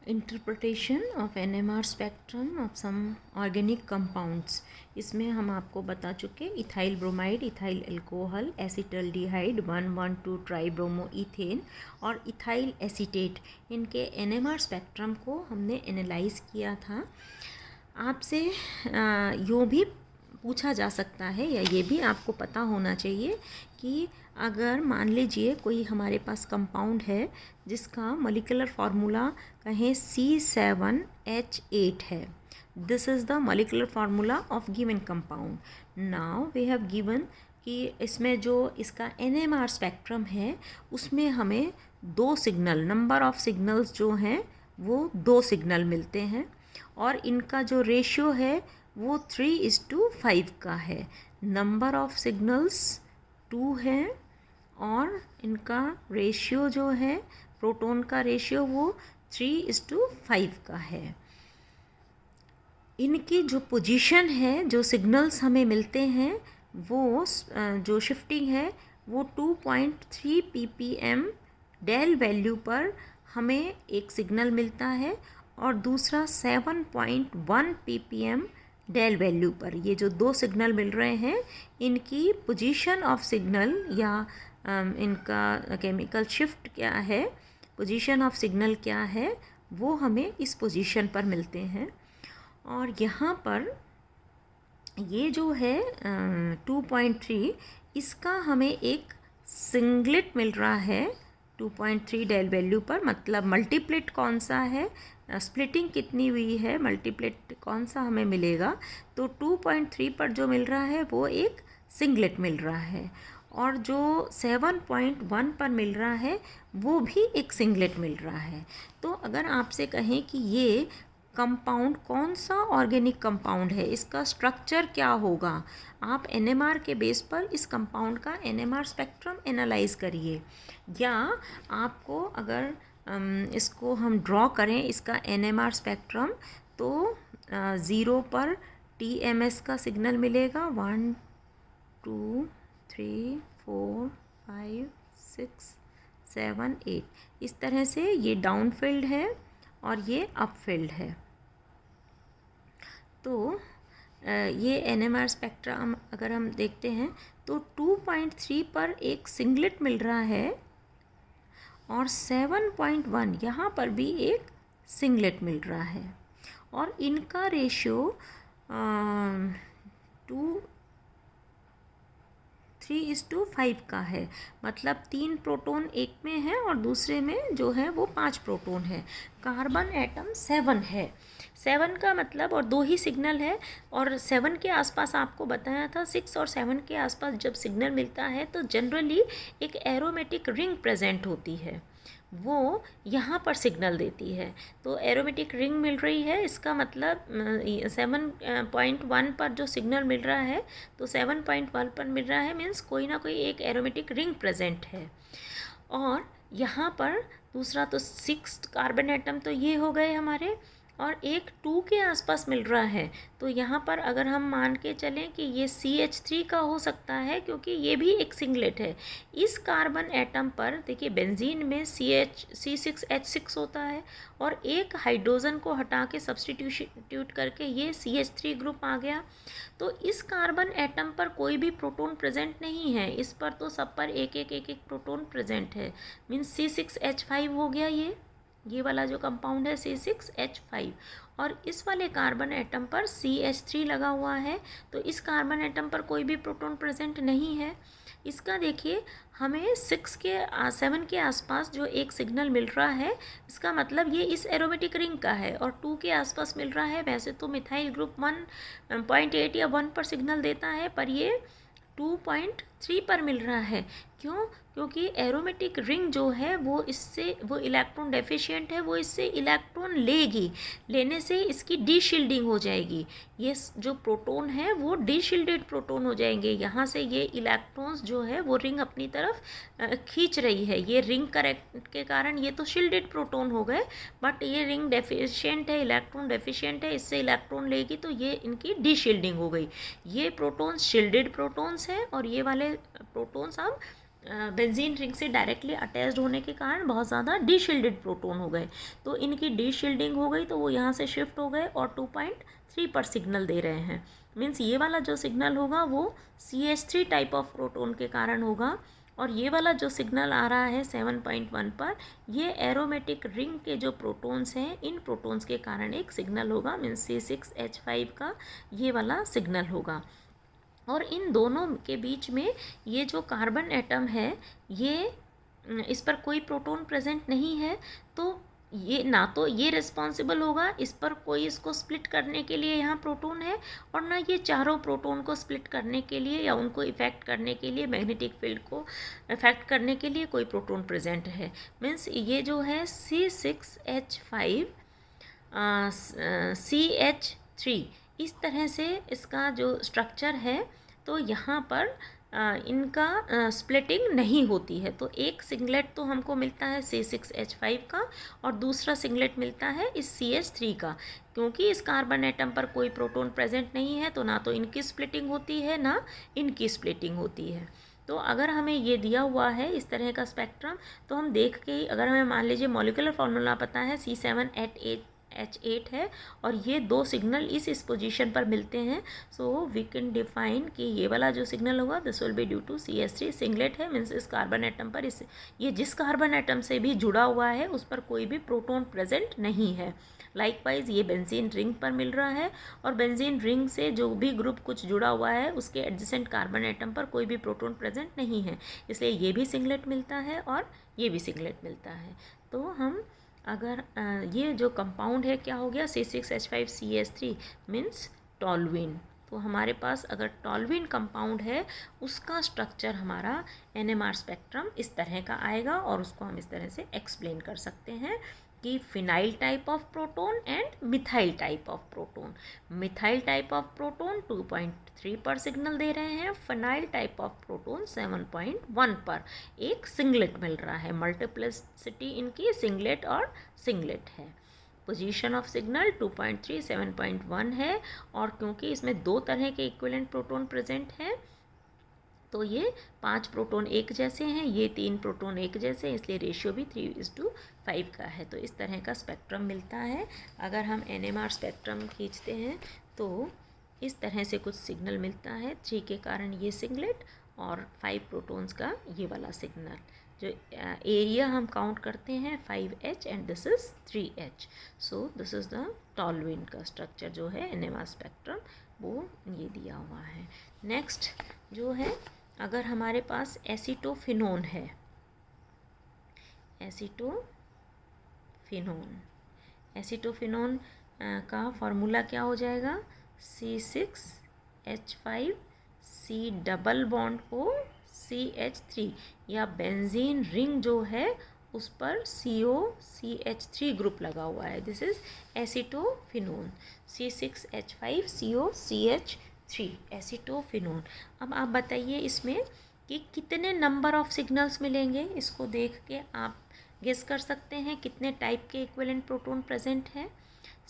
Interpretation of NMR spectrum of some organic compounds. इसमें हम आपको बता चुके ethyl bromide, ethyl alcohol, acetaldehyde, 1,1,2 tribromo ethane और इथाइल एसीटेट, इनके NMR स्पेक्ट्रम को हमने एनालाइज किया था। आपसे यूँ भी पूछा जा सकता है या ये भी आपको पता होना चाहिए कि अगर मान लीजिए कोई हमारे पास कंपाउंड है जिसका मॉलिक्यूलर फार्मूला कहें C7H8 है, this is the molecular formula of given compound. Now we have given कि इसमें जो इसका NMR स्पेक्ट्रम है उसमें हमें 2 सिग्नल, नंबर ऑफ सिग्नल्स जो हैं वो 2 सिग्नल मिलते हैं और इनका जो रेशियो है वो 3:5 का है। नंबर ऑफ सिग्नल्स 2 है और इनका रेशियो जो है, प्रोटॉन का रेशियो, वो 3:5 का है। इनकी जो पोजीशन है, जो सिग्नल्स हमें मिलते हैं, वो जो शिफ्टिंग है वो 2.3 ppm डेल वैल्यू पर हमें एक सिग्नल मिलता है और दूसरा 7.1 ppm डेल वैल्यू पर। ये जो 2 सिग्नल मिल रहे हैं, इनकी पोजीशन ऑफ सिग्नल या इनका केमिकल शिफ्ट क्या है, पोजीशन ऑफ सिग्नल क्या है, वो हमें इस पोजीशन पर मिलते हैं। और यहाँ पर ये जो है 2.3, इसका हमें एक सिंगलेट मिल रहा है 2.3 डेल वैल्यू पर। मतलब मल्टीप्लेट कौन सा है, स्प्लिटिंग कितनी हुई है, मल्टीप्लेट कौन सा हमें मिलेगा, तो 2.3 पर जो मिल रहा है वो एक सिंगलेट मिल रहा है और जो 7.1 पर मिल रहा है वो भी एक सिंगलेट मिल रहा है। तो अगर आपसे कहें कि ये कंपाउंड कौन सा ऑर्गेनिक कंपाउंड है, इसका स्ट्रक्चर क्या होगा, आप NMR के बेस पर इस कंपाउंड का NMR स्पेक्ट्रम एनालाइज करिए। या आपको अगर इसको हम ड्रॉ करें इसका NMR स्पेक्ट्रम, तो 0 पर TMS का सिग्नल मिलेगा, 1 2 3 4 5 6 7 8, इस तरह से ये डाउन फील्ड है और ये अप फील्ड है। तो ये NMR स्पेक्ट्रम अगर हम देखते हैं तो 2.3 पर एक सिंगलेट मिल रहा है और 7.1 यहाँ पर भी एक सिंगलेट मिल रहा है और इनका रेशियो 3:5 का है। मतलब 3 प्रोटॉन एक में है और दूसरे में जो है वो 5 प्रोटॉन है। कार्बन एटम 7 है, 7 का मतलब, और 2 ही सिग्नल है और 7 के आसपास आपको बताया था, 6 और 7 के आसपास जब सिग्नल मिलता है तो जनरली एक एरोमेटिक रिंग प्रेजेंट होती है, वो यहाँ पर सिग्नल देती है। तो एरोमेटिक रिंग मिल रही है, इसका मतलब 7.1 पर जो सिग्नल मिल रहा है, तो 7.1 पर मिल रहा है मीन्स कोई ना कोई एक एरोमेटिक रिंग प्रेजेंट है। और यहाँ पर दूसरा तो 6 कार्बन एटम तो ये हो गए हमारे, और एक 2 के आसपास मिल रहा है। तो यहाँ पर अगर हम मान के चलें कि ये CH3 का हो सकता है क्योंकि ये भी एक सिंगलेट है। इस कार्बन एटम पर देखिए बेंजीन में C6H6 होता है और एक हाइड्रोजन को हटा के सब्सटीट्यूट करके ये CH3 ग्रुप आ गया। तो इस कार्बन एटम पर कोई भी प्रोटॉन प्रेजेंट नहीं है, इस पर तो सब पर एक एक प्रोटॉन प्रेजेंट है, मीन्स C6H5 हो गया ये वाला जो कंपाउंड है C6H5। और इस वाले कार्बन एटम पर CH3 लगा हुआ है, तो इस कार्बन एटम पर कोई भी प्रोटॉन प्रेजेंट नहीं है। इसका देखिए हमें 7 के आसपास जो एक सिग्नल मिल रहा है, इसका मतलब ये इस एरोमेटिक रिंग का है, और 2 के आसपास मिल रहा है। वैसे तो मिथाइल ग्रुप 1.8 या 1 पर सिग्नल देता है, पर ये 2.3 पर मिल रहा है। क्यों? क्योंकि एरोमेटिक रिंग जो है वो इलेक्ट्रॉन डेफिशिएंट है, वो इससे इलेक्ट्रॉन लेगी, लेने से इसकी डीशिल्डिंग हो जाएगी। ये जो प्रोटॉन है वो डीशिल्डेड प्रोटॉन हो जाएंगे, यहाँ से ये इलेक्ट्रॉन्स जो है वो रिंग अपनी तरफ खींच रही है। ये रिंग करेक्ट के कारण ये तो शिल्डेड प्रोटॉन हो गए, बट ये रिंग डेफिशिएंट है, इलेक्ट्रॉन डेफिशिएंट है, इससे इलेक्ट्रॉन लेगी तो ये इनकी डीशिल्डिंग हो गई। ये प्रोटॉन्स शिल्डेड प्रोटॉन्स हैं और ये वाले प्रोटॉन्स अब बेंजीन रिंग से डायरेक्टली अटैच्ड होने के कारण बहुत ज़्यादा डीशिल्डेड प्रोटॉन हो गए, तो इनकी डीशिल्डिंग हो गई तो वो यहाँ से शिफ्ट हो गए और 2.3 पर सिग्नल दे रहे हैं। मीन्स ये वाला जो सिग्नल होगा वो CH3 टाइप ऑफ प्रोटॉन के कारण होगा, और ये वाला जो सिग्नल आ रहा है 7.1 पर, ये एरोमेटिक रिंग के जो प्रोटॉन्स हैं इन प्रोटॉन्स के कारण एक सिग्नल होगा, मीन्स C6H5 का ये वाला सिग्नल होगा। और इन दोनों के बीच में ये जो कार्बन एटम है ये इस पर कोई प्रोटॉन प्रेजेंट नहीं है, तो ये ना तो ये रिस्पॉन्सिबल होगा, इस पर कोई इसको स्प्लिट करने के लिए यहाँ प्रोटॉन है, और ना ये चारों प्रोटॉन को स्प्लिट करने के लिए या उनको इफेक्ट करने के लिए, मैग्नेटिक फील्ड को इफेक्ट करने के लिए कोई प्रोटॉन प्रेजेंट है। मीन्स ये जो है C6H5 CH3 इस तरह से इसका जो स्ट्रक्चर है, तो यहाँ पर इनका स्प्लिटिंग नहीं होती है। तो एक सिंगलेट तो हमको मिलता है C6H5 का और दूसरा सिंगलेट मिलता है इस CH3 का। क्योंकि इस कार्बन एटम पर कोई प्रोटॉन प्रेजेंट नहीं है तो ना तो इनकी स्प्लिटिंग होती है ना इनकी स्प्लिटिंग होती है। तो अगर हमें ये दिया हुआ है इस तरह का स्पेक्ट्रम, तो हम देख के ही, अगर हमें मान लीजिए मॉलिक्यूलर फार्मूला पता है C7H8 है और ये दो सिग्नल इस पोजीशन पर मिलते हैं, सो वी कैन डिफाइन कि ये वाला जो सिग्नल होगा this will be due to CH3 singlet है, मीन्स इस कार्बन एटम पर ये जिस कार्बन एटम से भी जुड़ा हुआ है उस पर कोई भी प्रोटॉन प्रेजेंट नहीं है। लाइकवाइज ये बेंजीन रिंग पर मिल रहा है और बेंजीन रिंग से जो भी ग्रुप कुछ जुड़ा हुआ है उसके एडजेसेंट कार्बन एटम पर कोई भी प्रोटॉन प्रेजेंट नहीं है, इसलिए ये भी सिंगलेट मिलता है और ये भी सिंगलेट मिलता है। तो हम अगर ये जो कंपाउंड है क्या हो गया C6H5CH3 मीन्स टॉल्यूइन। तो हमारे पास अगर टॉल्यूइन कंपाउंड है उसका स्ट्रक्चर हमारा NMR स्पेक्ट्रम इस तरह का आएगा, और उसको हम इस तरह से एक्सप्लेन कर सकते हैं कि phenyl type of proton and methyl type of proton. Methyl type of proton 2.3 पर सिग्नल दे रहे हैं, फिनाइल टाइप ऑफ प्रोटॉन 7.1 पर एक सिंगलेट मिल रहा है। मल्टीप्लिसिटी इनकी सिंगलेट और सिंगलेट है। पोजीशन ऑफ सिग्नल 2.3 7.1 है, और क्योंकि इसमें दो तरह के इक्विवेलेंट प्रोटॉन प्रेजेंट हैं तो ये 5 प्रोटॉन एक जैसे हैं, ये 3 प्रोटॉन एक जैसे हैं, इसलिए रेशियो भी 3:5 का है। तो इस तरह का स्पेक्ट्रम मिलता है। अगर हम NMR स्पेक्ट्रम खींचते हैं तो इस तरह से कुछ सिग्नल मिलता है, 3 के कारण ये सिंगलेट और 5 प्रोटॉन्स का ये वाला सिग्नल। जो एरिया हम काउंट करते हैं 5H and this is 3H। So this is the toluene का स्ट्रक्चर जो है NMR स्पेक्ट्रम वो ये दिया हुआ है। नेक्स्ट जो है, अगर हमारे पास एसीटोफिनोन है, एसीटोफिनोन का फार्मूला क्या हो जाएगा C6H5C डबल बॉन्ड को CH3, या बेंजीन रिंग जो है उस पर COCH3 ग्रुप लगा हुआ है, this is acetophenone C6H5COCH3 acetophenone. अब आप बताइए इसमें कि कितने नंबर ऑफ सिग्नल्स मिलेंगे, इसको देख के आप गेस कर सकते हैं कितने टाइप के इक्विवेलेंट प्रोटॉन प्रेजेंट है।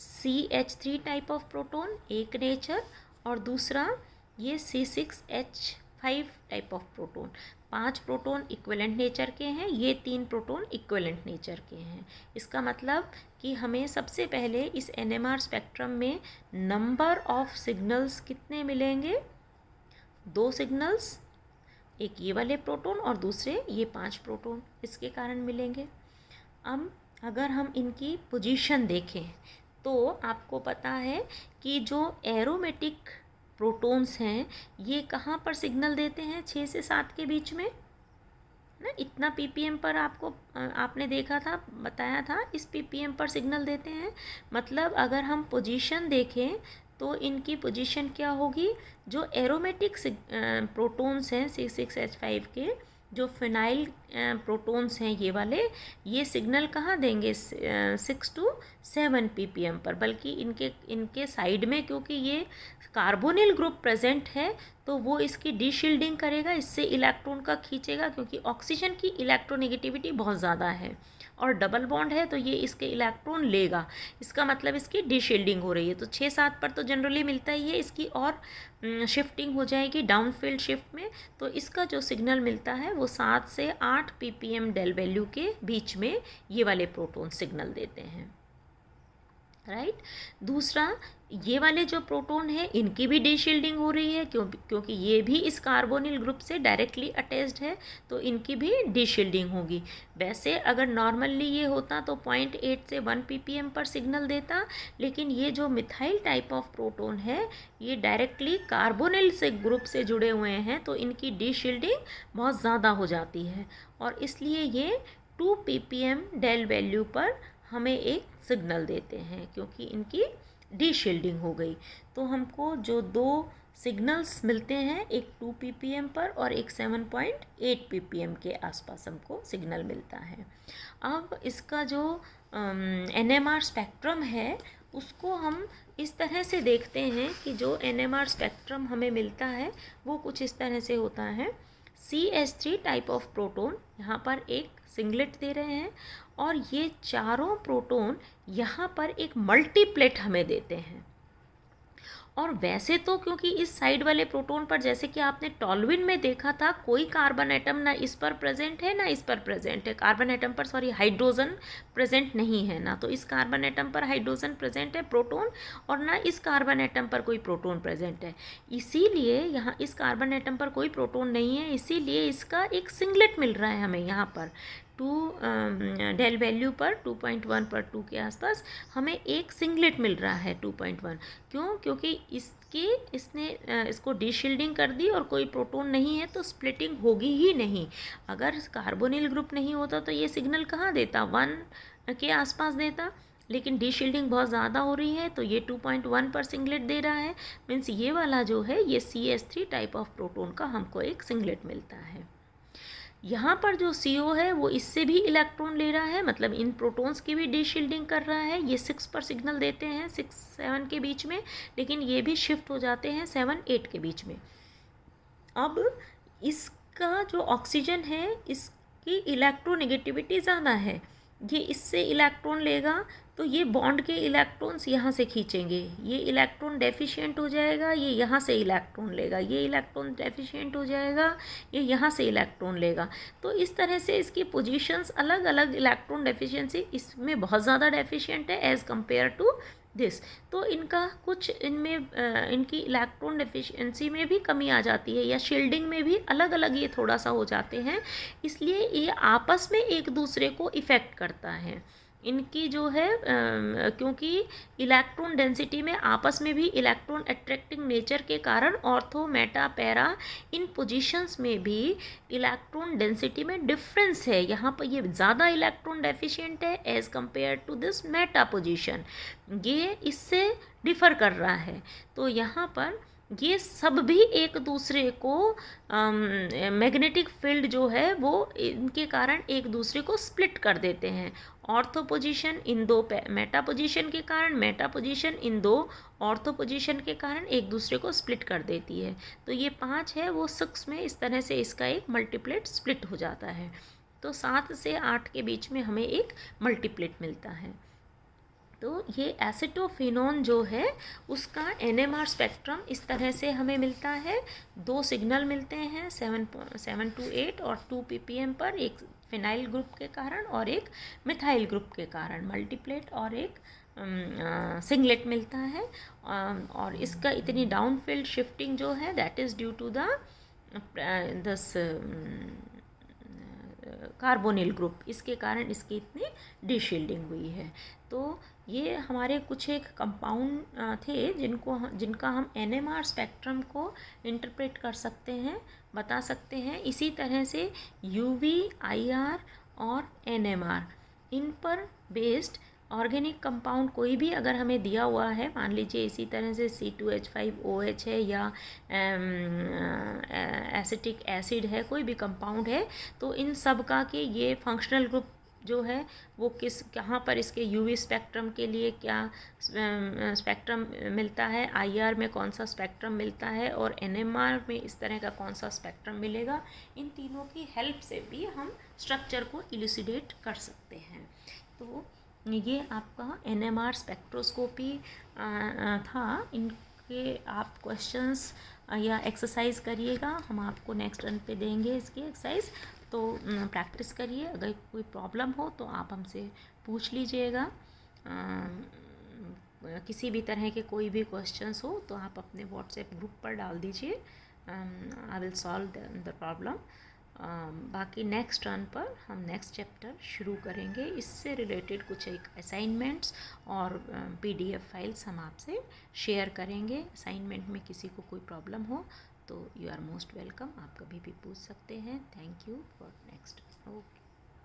CH3 टाइप ऑफ प्रोटॉन एक नेचर, और दूसरा ये C6H5 type of proton. 5 proton equivalent nature के हैं, ये 3 प्रोटॉन इक्विवेलेंट नेचर के हैं। इसका मतलब कि हमें सबसे पहले इस NMR स्पेक्ट्रम में नंबर ऑफ सिग्नल्स कितने मिलेंगे, 2 सिग्नल्स, एक ये वाले प्रोटॉन और दूसरे ये 5 प्रोटॉन इसके कारण मिलेंगे। अब अगर हम इनकी पोजीशन देखें तो आपको पता है कि जो एरोमेटिक प्रोटॉन्स हैं ये कहाँ पर सिग्नल देते हैं, 6 से 7 के बीच में ना, इतना ppm पर आपने देखा था, बताया था, इस ppm पर सिग्नल देते हैं। मतलब अगर हम पोजीशन देखें तो इनकी पोजीशन क्या होगी, जो एरोमेटिक प्रोटॉन्स हैं C6H5 के, जो फिनाइल प्रोटॉन्स हैं ये वाले, ये सिग्नल कहाँ देंगे 6 to 7 ppm पर, बल्कि इनके साइड में, क्योंकि ये कार्बोनिल ग्रुप प्रेजेंट है तो वो इसकी डीशिल्डिंग करेगा, इससे इलेक्ट्रॉन का खींचेगा, क्योंकि ऑक्सीजन की इलेक्ट्रोनेगेटिविटी बहुत ज़्यादा है और डबल बॉन्ड है तो ये इसके इलेक्ट्रॉन लेगा, इसका मतलब इसकी डीशील्डिंग हो रही है। तो 6-7 पर तो जनरली मिलता ही है, इसकी और शिफ्टिंग हो जाएगी डाउनफील्ड शिफ्ट में, तो इसका जो सिग्नल मिलता है वो 7 से 8 ppm डेल वैल्यू के बीच में ये वाले प्रोटॉन सिग्नल देते हैं, राइट। दूसरा, ये वाले जो प्रोटॉन है इनकी भी डीशील्डिंग हो रही है, क्योंकि ये भी इस कार्बोनिल ग्रुप से डायरेक्टली अटैच्ड है, तो इनकी भी डीशील्डिंग होगी। वैसे अगर नॉर्मली ये होता तो 0.8 से 1 ppm पर सिग्नल देता, लेकिन ये जो मिथाइल टाइप ऑफ प्रोटॉन है ये डायरेक्टली कार्बोनिल से ग्रुप से जुड़े हुए हैं, तो इनकी डीशील्डिंग बहुत ज़्यादा हो जाती है, और इसलिए ये 2 ppm डेल वैल्यू पर हमें एक सिग्नल देते हैं, क्योंकि इनकी डीशील्डिंग हो गई। तो हमको जो दो सिग्नल्स मिलते हैं, एक 2 ppm पर और एक 7.8 ppm के आसपास हमको सिग्नल मिलता है। अब इसका जो NMR स्पेक्ट्रम है उसको हम इस तरह से देखते हैं कि जो NMR स्पेक्ट्रम हमें मिलता है वो कुछ इस तरह से होता है। CH3 टाइप ऑफ प्रोटॉन यहाँ पर एक सिंगलेट दे रहे हैं, और ये चारों प्रोटॉन यहाँ पर एक मल्टीप्लेट हमें देते हैं। और वैसे तो क्योंकि इस साइड वाले प्रोटॉन पर, जैसे कि आपने टॉल्विन में देखा था, कोई कार्बन एटम ना इस पर प्रेजेंट है ना इस पर प्रेजेंट है, कार्बन एटम पर सॉरी हाइड्रोजन प्रेजेंट नहीं है, ना तो इस कार्बन एटम पर हाइड्रोजन प्रेजेंट है प्रोटॉन, और ना इस कार्बन एटम पर कोई प्रोटॉन प्रेजेंट है। इसीलिए यहाँ इस कार्बन एटम पर कोई प्रोटॉन नहीं है, इसीलिए इसका एक सिंगलेट मिल रहा है हमें यहाँ पर 2 डेल वैल्यू पर 2.1 पर 2 के आसपास हमें एक सिंगलेट मिल रहा है 2.1। क्यों? क्योंकि इसने इसको डीशील्डिंग कर दी और कोई प्रोटॉन नहीं है तो स्प्लिटिंग होगी ही नहीं। अगर कार्बोनिल ग्रुप नहीं होता तो ये सिग्नल कहाँ देता, 1 के आसपास देता, लेकिन डीशील्डिंग बहुत ज़्यादा हो रही है तो ये 2.1 पर सिंगलेट दे रहा है। मीन्स ये वाला जो है ये CH3 टाइप ऑफ प्रोटॉन का हमको एक सिंगलेट मिलता है। यहाँ पर जो CO है वो इससे भी इलेक्ट्रॉन ले रहा है, मतलब इन प्रोटॉन्स की भी डीशील्डिंग कर रहा है। ये 6 पर सिग्नल देते हैं 6-7 के बीच में, लेकिन ये भी शिफ्ट हो जाते हैं 7-8 के बीच में। अब इसका जो ऑक्सीजन है इसकी इलेक्ट्रोनेगेटिविटी ज़्यादा है, ये इससे इलेक्ट्रॉन लेगा तो ये बॉन्ड के इलेक्ट्रॉन्स यहाँ से खींचेंगे, ये इलेक्ट्रॉन डेफिशिएंट हो जाएगा, ये यहाँ से इलेक्ट्रॉन लेगा, ये इलेक्ट्रॉन डेफिशिएंट हो जाएगा, ये यहाँ से इलेक्ट्रॉन लेगा। तो इस तरह से इसकी पोजीशंस अलग अलग, इलेक्ट्रॉन डेफिशिएंसी इसमें बहुत ज़्यादा डेफिशिएंट है एज़ कम्पेयर टू दिस। तो इनका कुछ इनमें इनकी इलेक्ट्रॉन डेफिशिएंसी में भी कमी आ जाती है, या शील्डिंग में भी अलग अलग ये थोड़ा सा हो जाते हैं, इसलिए ये आपस में एक दूसरे को इफ़ेक्ट करता है। इनकी जो है क्योंकि इलेक्ट्रॉन डेंसिटी में आपस में भी इलेक्ट्रॉन अट्रैक्टिंग नेचर के कारण ऑर्थो मेटा पैरा इन पोजीशंस में भी इलेक्ट्रॉन डेंसिटी में डिफरेंस है। यहाँ पर ये ज़्यादा इलेक्ट्रॉन डेफिशिएंट है as compare to this meta position, ये इससे डिफ़र कर रहा है। तो यहाँ पर ये सब भी एक दूसरे को मैग्नेटिक फील्ड जो है वो इनके कारण एक दूसरे को स्प्लिट कर देते हैं। ऑर्थो पोजीशन इन दो मेटा पोजीशन के कारण, मेटा पोजीशन इन दो ऑर्थो पोजीशन के कारण एक दूसरे को स्प्लिट कर देती है। तो ये 5 है वो 6 में इस तरह से इसका एक मल्टीप्लेट स्प्लिट हो जाता है। तो 7 से 8 के बीच में हमें एक मल्टीप्लेट मिलता है। तो ये एसिटोफिनोन जो है उसका NMR स्पेक्ट्रम इस तरह से हमें मिलता है। 2 सिग्नल मिलते हैं 7 to 8 और 2 ppm पर, एक फिनाइल ग्रुप के कारण और एक मिथाइल ग्रुप के कारण मल्टीप्लेट और एक सिंगलेट मिलता है। और इसका इतनी डाउनफील्ड शिफ्टिंग जो है that is due to this carbonyl group, इसके कारण इसकी इतनी डीशील्डिंग हुई है। तो ये हमारे कुछ एक कंपाउंड थे जिनका हम NMR स्पेक्ट्रम को इंटरप्रेट कर सकते हैं, बता सकते हैं। इसी तरह से UV, IR और NMR, इन पर बेस्ड ऑर्गेनिक कंपाउंड कोई भी अगर हमें दिया हुआ है, मान लीजिए इसी तरह से C2H5OH है या एसिटिक एसिड है, कोई भी कंपाउंड है, तो इन सब का कि ये फंक्शनल ग्रुप जो है वो कहाँ पर इसके यूवी स्पेक्ट्रम के लिए क्या स्पेक्ट्रम मिलता है, आईआर में कौन सा स्पेक्ट्रम मिलता है और एनएमआर में इस तरह का कौन सा स्पेक्ट्रम मिलेगा, इन तीनों की हेल्प से भी हम स्ट्रक्चर को इल्यूसिडेट कर सकते हैं। तो ये आपका एनएमआर स्पेक्ट्रोस्कोपी था। इनके आप क्वेश्चंस या एक्सरसाइज करिएगा, हम आपको नेक्स्ट रन पे देंगे इसकी एक्सरसाइज, तो प्रैक्टिस करिए। अगर कोई प्रॉब्लम हो तो आप हमसे पूछ लीजिएगा। किसी भी तरह के कोई भी क्वेश्चंस हो तो आप अपने व्हाट्सएप ग्रुप पर डाल दीजिए, I will solve the problem. बाकी नेक्स्ट रन पर हम नेक्स्ट चैप्टर शुरू करेंगे, इससे रिलेटेड कुछ एक असाइनमेंट्स और पीडीएफ फाइल्स हम आपसे शेयर करेंगे। असाइनमेंट में किसी को कोई प्रॉब्लम हो तो यू आर मोस्ट वेलकम, आप कभी भी पूछ सकते हैं। Thank you for next. Okay.